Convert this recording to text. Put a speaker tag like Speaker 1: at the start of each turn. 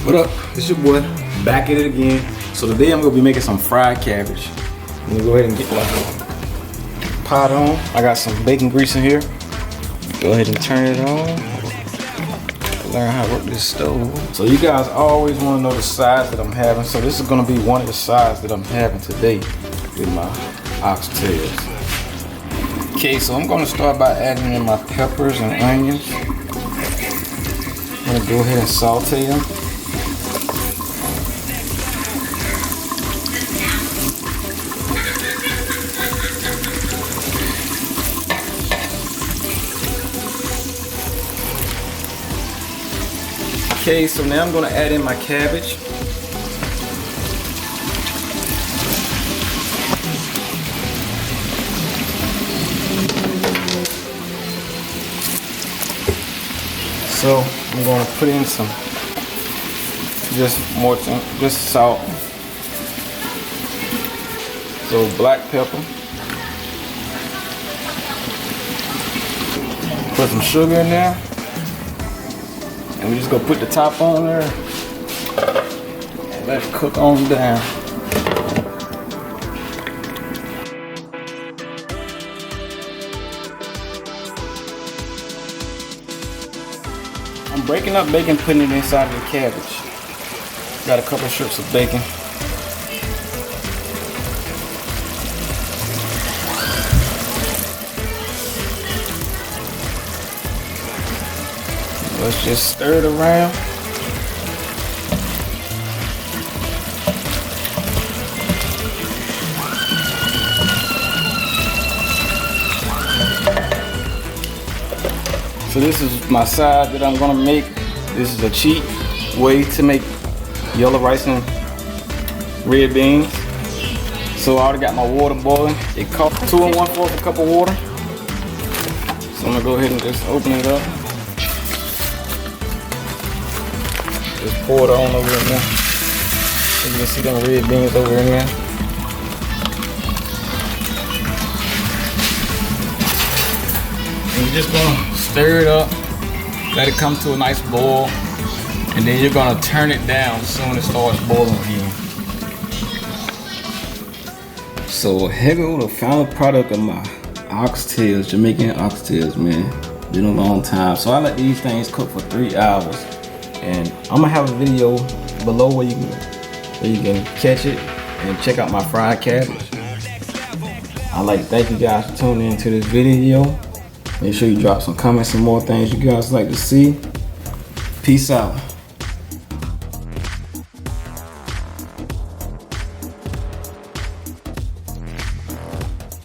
Speaker 1: What up? It's your boy, back at it again. So today I'm gonna be making some fried cabbage. I'm gonna go ahead and get my pot on. I got some bacon grease in here. Go ahead and turn it on. Learn how to work this stove. So you guys always wanna know the size that I'm having. So this is gonna be one of the sides that I'm having today with my oxtails. Okay, so I'm gonna start by adding in my peppers and onions. I'm gonna go ahead and saute them. Okay, so now I'm gonna add in my cabbage. So I'm gonna put in some, just salt. So black pepper. Put some sugar in there. And we just gonna put the top on there and let it cook on down. I'm breaking up bacon, putting it inside of the cabbage. Got a couple of strips of bacon. Let's just stir it around. So this is my side that I'm gonna make. This is a cheap way to make yellow rice and red beans. So I already got my water boiling. It costs 2 1/4 a cup of water. So I'm gonna go ahead and just open it up. Just pour it on over in there. So you can see them red beans over in there. And you're just gonna stir it up, let it come to a nice boil, and then you're gonna turn it down as soon as it starts boiling again. So here go the final product of my oxtails, Jamaican oxtails, man. Been a long time. So I let these things cook for 3 hours. And I'm gonna have a video below where you can catch it and check out my fried cabbage. I'd like to thank you guys for tuning into this video. Make sure you drop some comments and more things you guys like to see. Peace out.